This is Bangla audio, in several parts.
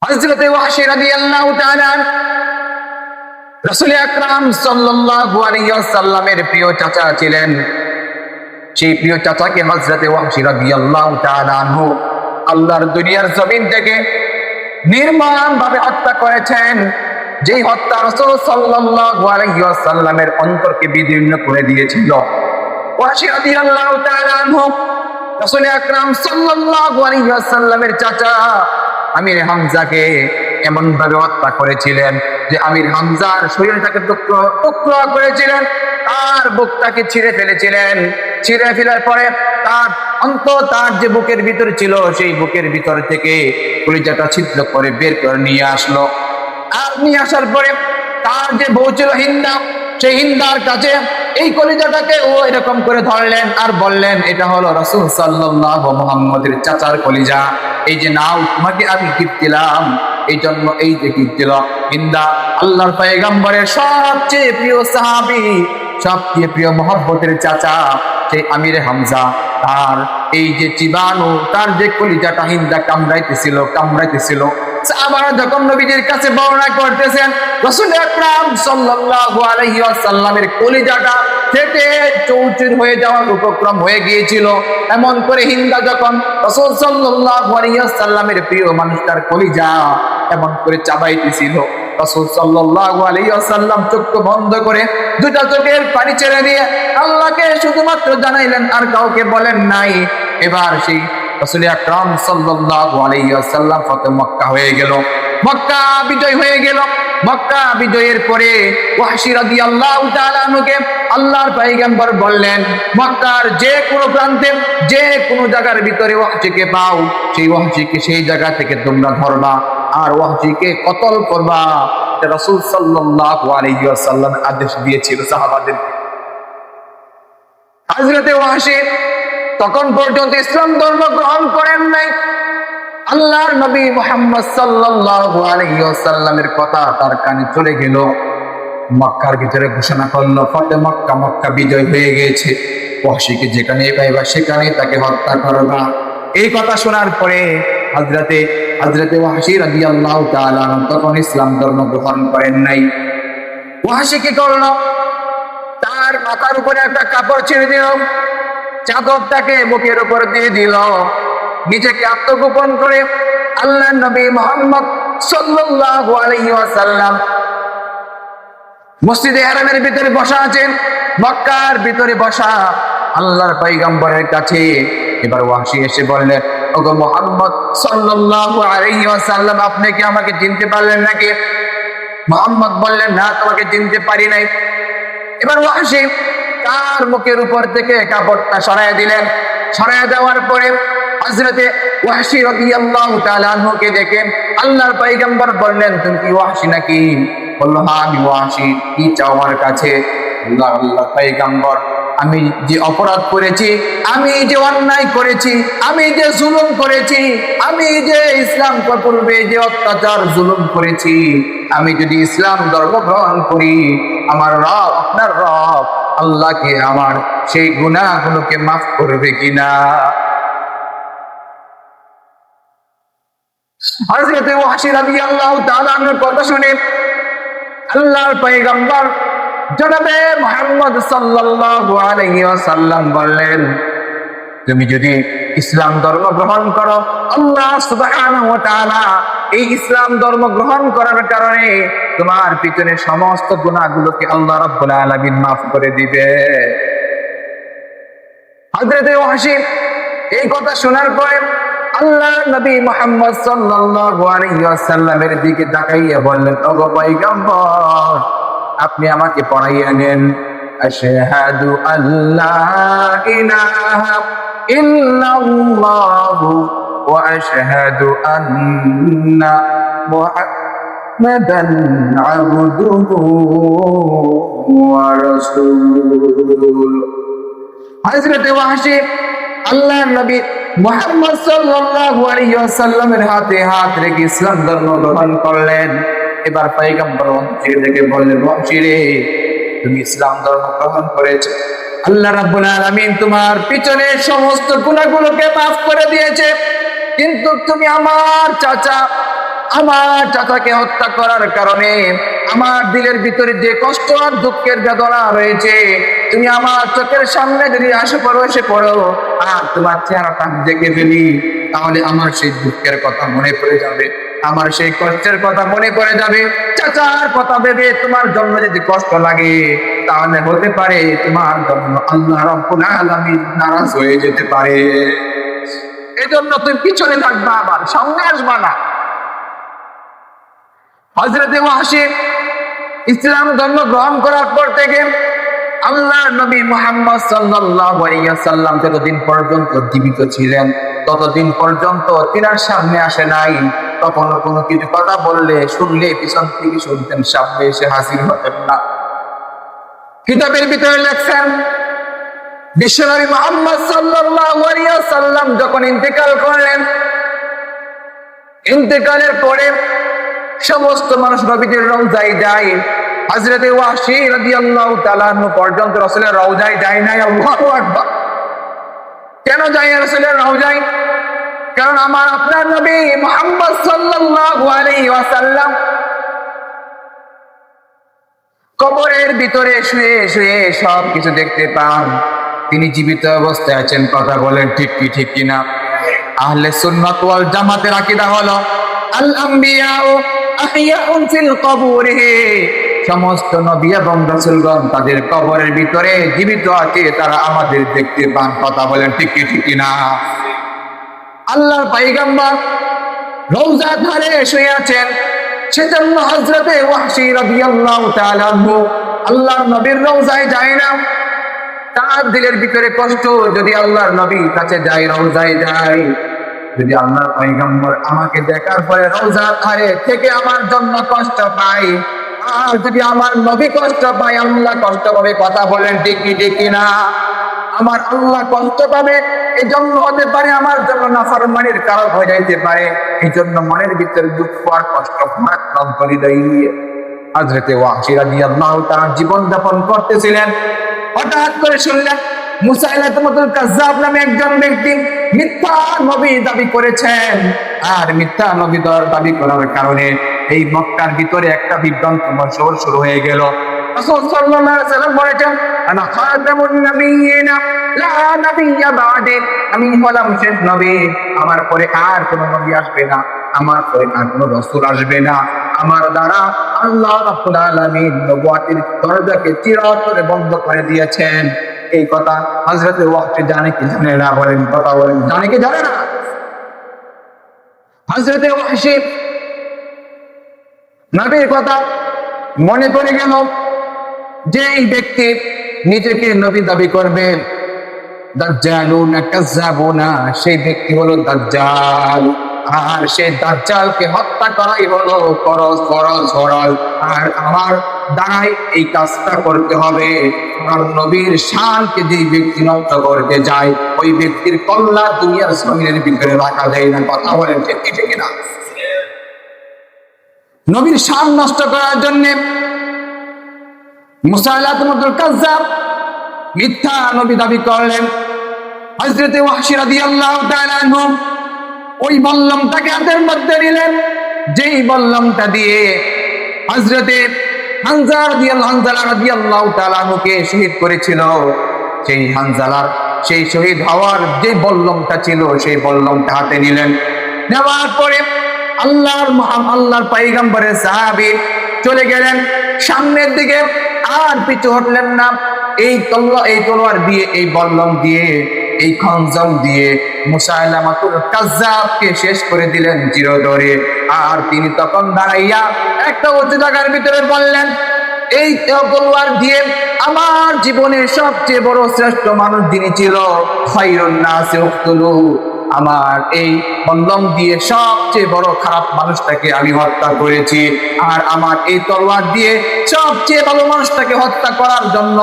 হযরত ওয়াহশী রাদিয়াল্লাহু তাআলা রাসূল আকরাম সাল্লাল্লাহু আলাইহি ওয়াসাল্লামের প্রিয় চাচা ছিলেন। সেই প্রিয় চাচাকে হযরত ওয়াহশী রাদিয়াল্লাহু তাআলা আনহু আল্লাহর দুনিয়ার জমিন থেকে নির্মমভাবে হত্যা করেছেন। যেই হত্যা রাসূল সাল্লাল্লাহু আলাইহি ওয়াসাল্লামের অন্তরকে বিদীর্ণ করে দিয়েছিল। ওয়াহশী রাদিয়াল্লাহু তাআলা আনহু রাসূল আকরাম সাল্লাল্লাহু আলাইহি ওয়াসাল্লামের চাচা আমির হামজাকে এমন ভাবে হত্যা করেছিলেন যে আমির হামজার শরীরটাকে টুকরো টুকরো করেছিলেন, তার বুকটাকে ছিঁড়ে ফেলেছিলেন। ছিঁড়ে ফেলার পরে তার যে বুকের ভিতর ছিল সেই বুকের ভিতর থেকে কলিজাটা ছিদ্র করে বের করে নিয়ে আসলো। আর নিয়ে আসার পরে তার যে বউ ছিল হিন্দা, সেই হিন্দার কাছে এই কলিজাটাকে ও এরকম করে ধরলেন আর বললেন, এটা হলো রাসূল সাল্লাল্লাহু মুহাম্মদের চাচার কলিজা। এই যে নাও, তোমাকে আমি গিফট দিলাম, এই জন্য এই যে গিফট দিল। হিন্দা আল্লাহর পয়গম্বরের সবচেয়ে প্রিয় সাহাবী, সবচেয়ে প্রিয় মহব্বতের চাচা সেই আমির হামজা, তার এই যে চিবানো, তার যে কলিজাটা হিন্দা কামড়াইতেছিল। সাহাবারা যখন নবীজির কাছে বর্ণনা করতেছেন, রাসূল আকরাম সাল্লাল্লাহু আলাইহি ওয়াসাল্লামের কলিজাটা ফেটে চৌচির হয়ে যাওয়ার উপক্রম হয়ে গিয়েছিল। এমন করে হিন্দা যখন রাসূল সাল্লাল্লাহু আলাইহি ওয়াসাল্লামের প্রিয় মানুষটার কলিজা এমন করে চাবাইতেছিল, রাসূল সাল্লাল্লাহু আলাইহি ওয়াসাল্লাম চোখ বন্ধ করে দুটা চোখের পানি ছেড়ে দিয়ে আল্লাহকে শুধুমাত্র জানাইলেন, আর কাউকে বলেন নাই। এবার সেই রাসূল আকরাম সাল্লাল্লাহু আলাইহি ওয়াসাল্লাম ফতে মক্কা হয়ে গেল, মক্কা বিজয় হয়ে গেল। মক্কা বিজয়ের পরে ওয়াহশী রাদিয়াল্লাহু তাআলা আনহুকে আল্লাহর পয়গম্বর বললেন, মক্কার যে কোনো প্রান্তে যে কোনো জায়গার ভিতরে ওয়াহশীকে পাও, সেই ওয়াহশীকে সেই জায়গা থেকে তোমরা ধরবা আর ওয়াহশীকে কতল করবা। এটা রাসূল সাল্লাল্লাহু আলাইহি ওয়াসাল্লাম আদেশ দিয়েছিল সাহাবাদের। হযরত ওয়াহশী তখন পর্যন্ত ইসলাম ধর্ম গ্রহণ করেন নাই। আল্লাহর নবী মুহাম্মদ সাল্লাল্লাহু আলাইহি ওয়াসাল্লামের কথা তার কানে চলে গেল। মক্কার ভিতরে ঘোষণা করলো, ফতে মক্কা, মক্কা বিজয় হয়ে গিয়েছে, ওয়াহশীকে যেখানে পাইবা সেখানে তাকে হত্যা করবা। এই কথা শোনার পরে হযরতে ওয়াহশী রাদিয়াল্লাহু তাআলা তখন ইসলাম ধর্ম গ্রহণ করেন নাই। ওয়াহশী কি করলো? তার মাথার উপরে একটা কাপড় ছেড়ে দিল, চাদরটাকে বুকের উপর দিয়ে দিল, নিজেকে আত্মগোপন করে আল্লাহর নবী মুহাম্মদ সাল্লাল্লাহু আলাইহি ওয়াসাল্লাম মসজিদে হারামের ভিতরে বসা আছেন, মক্কার ভিতরে বসা আল্লাহর পয়গম্বরের কাছে। এবার ওয়াহশী এসে বললেন, ওগো মুহাম্মদ সাল্লাল্লাহু আলাইহি ওয়াসাল্লাম, আপনি কি আমাকে চিনতে পারলেন নাকি? মুহাম্মদ বললেন, না, তোমাকে চিনতে পারি নাই। এবার ওয়াহশী তার মুখের উপর থেকে কাপড়টা সরাইয়া দিলেন। সরাইয়া দেওয়ার পরে হযরতে ওয়াহশী রাদিয়াল্লাহু তাআলা আনহুকে দেখে আল্লাহর পয়গম্বর বললেন, তুমি কি ওয়াহশী নাকি? বলল, হ্যাঁ আমি ওয়াহশী, কি চাও আমার কাছে? আল্লাহর পয়গম্বর, আমি যে অপরাধ করেছি, আমি যে অন্যায় করেছি, আমি যে জুলুম করেছি, আমি যে ইসলাম পূর্বে যে অত্যাচার জুলুম করেছি, আমি যদি ইসলাম ধর্ম গ্রহণ করি, আমার রব, আপনার রব আল্লাহকে আমার সেই গুনাহগুলোকে মাফ করবে কিনা? হযরত ওয়াহশী রাদিয়াল্লাহু তাআলা আনহুর কথা শুনে আল্লাহর পয়গম্বর জনাবে মুহাম্মদ সাল্লাল্লাহু আলাইহি ওয়াসাল্লাম বললেন, তুমি যদি ইসলাম ধর্ম গ্রহণ করো, আল্লাহ সুবহানাহু ওয়া তাআলা এই ইসলাম ধর্ম গ্রহণ করার কারণে তোমার পিছনে সমস্ত গুনাহগুলোকে আল্লাহ রাব্বুল আলামিন মাফ করে দিবে। হযরত ওয়াহশী এই কথা শোনার পরে আল্লাহ নবী মুহাম্মদ সাল্লাল্লাহু আলাইহি ওয়াসাল্লামের দিকে তাকাইয়া বললেন, ওগো পয়গম্বর, আপনি আমাকে পড়াইয়া নেন, আশহাদু আল্লা ইলাহা ইল্লাল্লাহু ওয়া আশহাদু আন্না মুহাম্মাদান আবদুহু ওয়া রাসূলুহু। হযরত ওয়াহশী আল্লাহর নবী মুহাম্মদ সাল্লাল্লাহু আলাইহি ওয়াসাল্লামের হাতে হাত রেখে ইসলাম ধর্ম গ্রহণ করলেন। এবার পয়গম্বর ওয়াহশী থেকে বললেন, ওয়াহশী রে, তুমি ইসলাম ধর্ম গ্রহণ করেছো, আল্লাহ রাব্বুল আলামিন তোমার পিছনের সমস্ত গুনাহগুলোকে মাফ করে দিয়েছে, কিন্তু তুমি আমার চাচা আমার চাচাকে হত্যা করার কারণে আমার দিলের ভিতরে যে কষ্ট আর দুঃখের বেদনা রয়েছে, তুমি আমার চোখের সামনে যদি এসে পড়ো আর তোমার চেহারাটা দেখে ফেলি, তাহলে আমার সেই দুঃখের কথা মনে পড়ে যাবে, আমার সেই কষ্টের কথা মনে পড়ে যাবে। চাচার কথা ভেবে তোমার জন্য যদি কষ্ট লাগে, তাহলে হতে পারে তোমার জন্য আল্লাহ রাব্বুল আলামিন নারাজ হয়ে যেতে পারে। এজন্য তুমি পিছনে থাকবা, আবার সামনে আসবা না। হযরত ওয়াহশী ইসলাম ধর্ম গ্রহণ করার পর থেকে আল্লাহর নবী মুহাম্মদ সাল্লাল্লাহু আলাইহি ওয়াসাল্লাম যতদিন পর্যন্ত জীবিত ছিলেন, ততদিন পর্যন্ত তিনার সামনে আসে নাই। কখনো কোনো কিছু কথা বললে, শুনলে পিছন থেকে শুনতেন, সামনে এসে হাজির হতেন না। কিতাবের ভিতরে লেখছেন, বিশ্বনবী মুহাম্মদ সাল্লাল্লাহু আলাইহি ওয়াসাল্লাম যখন ইন্তেকাল করলেন, ইন্তেকালের পরে সমস্ত মানুষ নবীজির রওজায় যায়। হযরত ওয়াহশী রাদিয়াল্লাহু তাআলা আনহু পর্যন্ত রাসূলের রওজায় যায় নাই। আল্লাহু আকবার। কেন যায় রাসূলের রওজায়? কারণ আমার আপনার নবী মুহাম্মদ সাল্লাল্লাহু আলাইহি ওয়াসাল্লাম কবরের ভিতরে শুয়ে শুয়ে সব কিছু দেখতে পান। তিনি জীবিত অবস্থায় আছেন। কথা বলেন ঠিক কি ঠিক কিনা? আহলে সুন্নাত ওয়াল জামাতের আকীদা হলো আল আম্বিয়াউ আহইয়াউন ফিল কবুরিহি, সমস্ত নবী এবং রাসূলগণ তাদের কবরের ভিতরে জীবিত আছে, তারা আমাদের দেখতে পান। কথা বলেন ঠিক কি ঠিক কিনা? আল্লাহর পয়গম্বর রওজার ধারে শুয়ে আছেন, সেজন্য হযরত ওয়াহশী রাদিয়াল্লাহু তাআলা আনহু আল্লাহর নবীর রওজায় যায় না। তার দিলের ভিতরে কষ্ট, যদি আল্লাহর নবীর কাছে যাই, রওজায় যাই, যদি আল্লাহর পয়গম্বর আমাকে দেখার পরে রওজার ধারে থেকে আমার জন্য কষ্ট পায়, আর যদি আমার নবী কষ্ট পায়, আল্লাহ কষ্ট পাবে। কথা বলেন ঠিক কি ঠিক কিনা? আমার আল্লাহ কষ্ট পাবে, এই জন্য হতে পারে আমার জন্য নাফরমানির কারণ হয়ে যাইতে পারে। এই জন্য মনের ভিতরে দুঃখ আর কষ্ট মারাত্মক হৃদয় নিয়ে হযরত ওয়াহশী রাদিয়াল্লাহু তাআলা জীবন যাপন করতেছিলেন। হঠাৎ করে শুনলেন মুসাইলাতুল কাজ্জাব নামে একজন ব্যক্তি মিথ্যা নবী দাবি করেছেন। আর মিথ্যা নবী দাবি করার কারণে এই মক্কার ভিতরে একটা বিভ্রান্ত মশল শুরু হয়ে গেল। রাসূল সাল্লাল্লাহু আলাইহি ওয়াসাল্লাম বলেছেন, আনা খাতামুন নাবিয়িনা লা নাবিয়্যা বা'দি, আমি হলাম শেষ নবী, আমার পরে আর কোনো নবী আসবে না, আমার পরে আর কোনো রাসূল আসবে না। আমার দ্বারা আল্লাহ রাব্বুল আলামিন নবুয়তের দরজাকে চিরতরে বন্ধ করে দিয়েছেন। এই কথা হযরত ওয়াহশী জানে কি জানে না? বলেন, কথা বলেন, জানে কি জানে না? হযরত ওয়াহশী নবীর কথা মনে পড়ে গেল যে এই ব্যক্তি নিজেকে নবী দাবি করবে, দাজ্জালুন কাযাবুনা, সেই ব্যক্তি হলো দাজ্জাল। আর সেই দাজ্জালকে হত্যা করাই হলো ফরজ। আর আমার দ্বারাই এই কাজটা করতে হবে। আর নবীর শানকে যে ব্যক্তি নষ্ট করতে যায়, ওই ব্যক্তির কল্লা দুনিয়ার জমিনের ভিতরে রাখা যায় না। কথা বলেন ঠিক কি না? নবীর শান নষ্ট করার জন্য মুসাইলাতুল কাজ্জাব মিথ্যা নবী দাবি করলেন। হযরত ওয়াহশী রাদিয়াল্লাহু তাআলা আনহু ওই বল্লমটাকে হাতের মধ্যে নিলেন, যেই বল্লমটা দিয়ে হযরতে হানজালা রাদিয়াল্লাহু তাআলা আনহুকে শহীদ করেছিল, সেই শহীদ হওয়ার যে বল্লমটা ছিল, সেই বল্লমটা হাতে নিলেন। নেওয়ার পরে আল্লাহর পয়গম্বরের সাহাবী চলে গেলেন সামনের দিকে, আর পিছু হটলেন না। এই তলোয়ার দিয়ে, এই বল্লম দিয়ে, এই খঞ্জর দিয়ে মুসাইলামাতুল কাজ্জাবকে শেষ করে দিলেন চিরতরে। আর তিনি তখন দাঁড়াইয়া একটা উঁচু জায়গার ভিতরে বললেন, এই তলোয়ার দিয়ে আমার জীবনের সবচেয়ে বড় শ্রেষ্ঠ মানুষ যিনি ছিল, খায়রুন নাসি উকতুলু, আমার এই বল্লম দিয়ে সবচেয়ে বড় খারাপ মানুষটাকে আমি হত্যা করেছি। আর আমার এই তলোয়ার দিয়ে সবচেয়ে ভালো মানুষটাকে হত্যা করার জন্য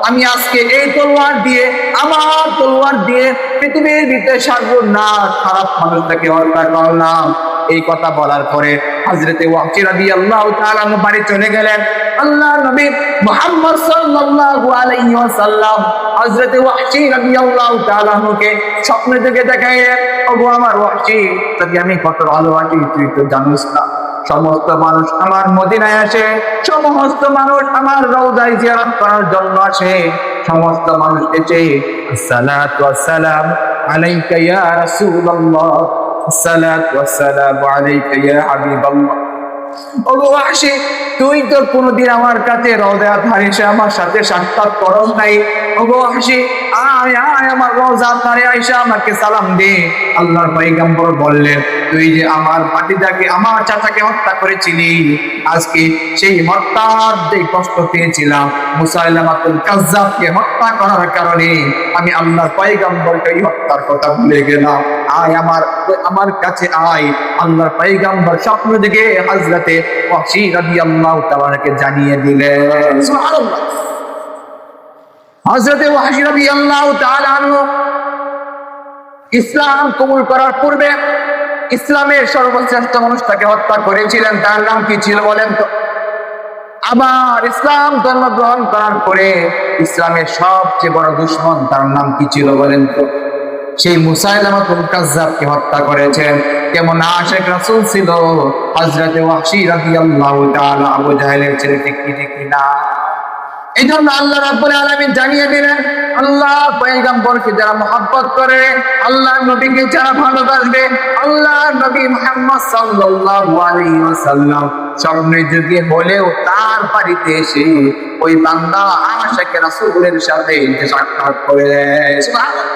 আমি আজকে এই তলোয়ার দিয়ে, আমার তলোয়ার দিয়ে পৃথিবীর ভিতরে সর্বনাশ খারাপ মানুষটাকে হত্যা করলাম। এই কথা বলার পরে হযরতে ওয়াহশী রাদিয়াল্লাহু তাআলা আনহু বাড়ি চলে গেলেন। আল্লাহর নবী মুহাম্মদ সাল্লাল্লাহু আলাইহি ওয়াসাল্লাম হযরতে ওয়াহশী রাদিয়াল্লাহু তাআলা আনহুকে স্বপ্নে দেখে দেখাইলেন, ওগো আমার ওয়াহশী, তোকে আমি কত ভালোবাসি তুই তো জানিস না। সমস্ত মানুষ আমার মদিনায় আসে, সমস্ত মানুষ আমার রওজায় জিয়ারত করার জন্য আসে, সমস্ত মানুষ এসে আসসালাতু ওয়াসসালাম আলাইকা ইয়া রাসূলুল্লাহ, আসসালাতু ওয়াসসালামু আলাইকা ইয়া হাবিবাল্লাহ। ওগো ওয়াহশী, তুই তো কোনদিন আমার কাছে রওজার ধারে এসে আমার সাথে সাক্ষাৎ করস নাই। ওগো ওয়াহশী, আয় আয় আমার রওজার ধারে আইসা আমাকে সালাম দে। আল্লাহর পয়গম্বর বললেন, তুই যে আমার ভাতিজাকে, আমার চাচাকে হত্যা করেছিলি, আজকে সেই হত্যার যে কষ্ট পেয়েছিলাম মুসাইলামাতুল কাজ্জাবকে হত্যা করার কারণে আমি আল্লাহর পয়গম্বরকে এই হত্যার কথা ভুলে গেলাম। আয় আমার কাছে আয়। আল্লাহর পয়গম্বর স্বপ্ন দেখে হযরতে ওয়াহশী রাদিয়াল্লাহু তাআলাকে জানিয়ে দিলেন। সুবহানাল্লাহ। হযরতে ওয়াহশী রাদিয়াল্লাহু তাআলা আনহু ইসলাম কবুল করার পূর্বে ইসলামের সর্বশ্রেষ্ঠ মানুষটাকে হত্যা করেছিলেন, তার নাম কি ছিল বলেন তো? আবার ইসলাম ধর্ম গ্রহণ করার পরে ইসলামের সবচেয়ে বড় দুশমন, তার নাম কি ছিল বলেন তো? সেই মুসাইলামাতুল কাজ্জাবকে হত্যা করেছেন। কেমন আশিক রাসূল ছিল হযরতে ওয়াহশী রাদিয়াল্লাহু তাআলা, আবু জাহেলের ছেলে, ঠিক কি না? এই জন্য আল্লাহ রাব্বুল আলামিন জানিয়ে দিলেন, আল্লাহ পয়গম্বরকে যারা মহব্বত করে, আল্লাহ নবীকে যারা ভালোবাসবে, আল্লাহ নবী মুহাম্মদ সাল্লাল্লাহু আলাইহি ওয়াসাল্লাম স্বপ্নের যুগে হলেও তার বাড়িতে এসে ওই বান্দা আশিক রাসূলের সাথে সাক্ষাৎ করে। সুবহানাল্লাহ।